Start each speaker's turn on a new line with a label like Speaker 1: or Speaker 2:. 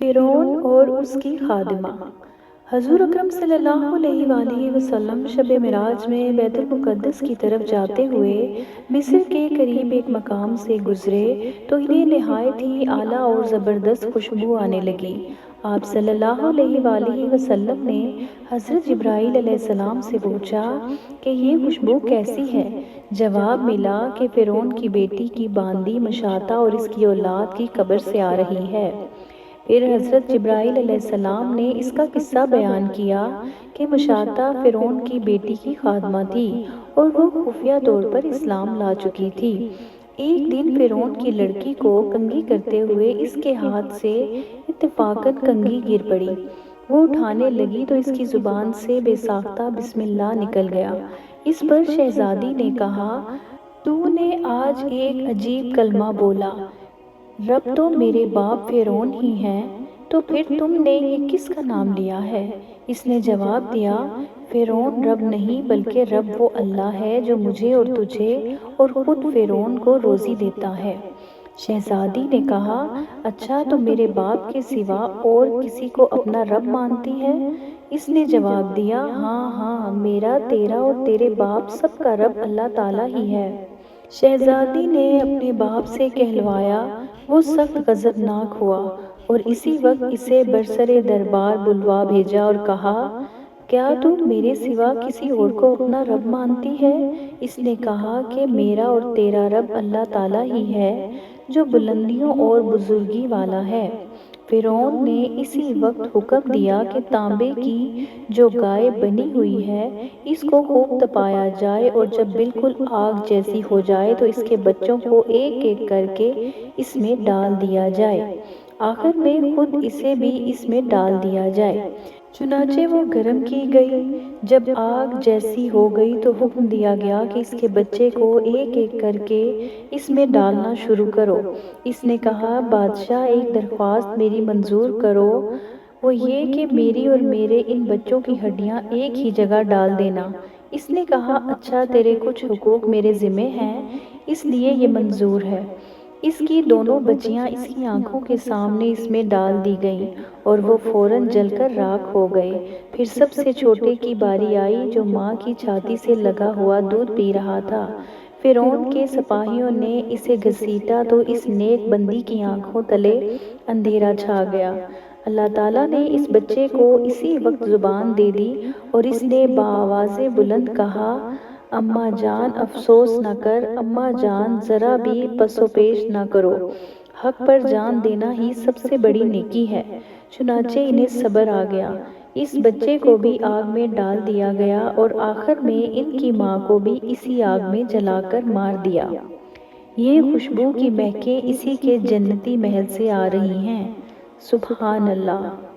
Speaker 1: فرعون اور اس کی خادمہ۔ حضور اکرم صلی اللہ علیہ وآلہ وسلم شب معراج میں بیت المقدس کی طرف جاتے ہوئے مصر کے قریب ایک مقام سے گزرے تو انہیں نہایت ہی اعلیٰ اور زبردست خوشبو آنے لگی۔ آپ صلی اللہ علیہ وآلہ وسلم نے حضرت جبرائیل علیہ السلام سے پوچھا کہ یہ خوشبو کیسی ہے؟ جواب ملا کہ فرعون کی بیٹی کی باندی مشاطہ اور اس کی اولاد کی قبر سے آ رہی ہے۔ پھر حضرت جبرائیل علیہ السلام نے اس کا قصہ بیان کیا کہ مشاطہ فرعون کی بیٹی کی خادمہ تھی اور وہ خفیہ طور پر اسلام لا چکی تھی۔ ایک دن فرعون کی لڑکی کو کنگھی کرتے ہوئے اس کے ہاتھ سے اتفاقاً کنگھی گر پڑی۔ وہ اٹھانے لگی تو اس کی زبان سے بے ساختہ بسم اللہ نکل گیا۔ اس پر شہزادی نے کہا، تو نے آج ایک عجیب کلمہ بولا، رب تو میرے باپ فرعون ہی ہیں، تو پھر تم نے یہ کس کا نام لیا ہے؟ اس نے جواب دیا، فرعون رب نہیں بلکہ رب وہ اللہ ہے جو مجھے اور تجھے اور خود فرعون کو روزی دیتا ہے۔ شہزادی نے کہا، اچھا تو میرے باپ کے سوا اور کسی کو اپنا رب مانتی ہے؟ اس نے جواب دیا، ہاں ہاں، میرا، تیرا اور تیرے باپ سب کا رب اللہ تعالیٰ ہی ہے۔ شہزادی نے اپنے باپ سے کہلوایا، وہ سخت غضبناک ہوا اور اسی وقت اسے برسر دربار بلوا بھیجا اور کہا، کیا تو میرے سوا کسی اور کو اپنا رب مانتی ہے؟ اس نے کہا کہ میرا اور تیرا رب اللہ تعالیٰ ہی ہے جو بلندیوں اور بزرگی والا ہے۔ فرعون نے اسی وقت حکم دیا کہ تانبے کی جو گائے بنی ہوئی ہے اس کو خوب تپایا جائے اور جب بالکل آگ جیسی ہو جائے تو اس کے بچوں کو ایک ایک کر کے اس میں ڈال دیا جائے، آخر میں خود اسے بھی اس میں ڈال دیا جائے۔ چنانچہ وہ گرم کی گئی۔ جب آگ جیسی ہو گئی تو حکم دیا گیا کہ اس کے بچے کو ایک ایک کر کے اس میں ڈالنا شروع کرو۔ اس نے کہا، بادشاہ ایک درخواست میری منظور کرو، وہ یہ کہ میری اور میرے ان بچوں کی ہڈیاں ایک ہی جگہ ڈال دینا۔ اس نے کہا، اچھا، تیرے کچھ حقوق میرے ذمہ ہیں اس لیے یہ منظور ہے۔ اس کی دونوں بچیاں اس کی آنکھوں کے سامنے اس میں ڈال دی گئیں اور وہ فوراً جل کر راکھ ہو گئے۔ پھر سب سے چھوٹے کی باری آئی جو ماں کی چھاتی سے لگا ہوا دودھ پی رہا تھا۔ فرعون کے سپاہیوں نے اسے گھسیٹا تو اس نیک بندی کی آنکھوں تلے اندھیرا چھا گیا۔ اللہ تعالیٰ نے اس بچے کو اسی وقت زبان دے دی اور اس نے بآواز بلند کہا، اماں جان افسوس نہ کر، اماں جان ذرا بھی پس و پیش نہ کرو، حق پر جان دینا ہی سب سے بڑی نیکی ہے۔ چنانچہ انہیں صبر آ گیا۔ اس بچے کو بھی آگ میں ڈال دیا گیا اور آخر میں ان کی ماں کو بھی اسی آگ میں جلا کر مار دیا۔ یہ خوشبو کی مہکیں اسی کے جنتی محل سے آ رہی ہیں۔ سبحان اللہ۔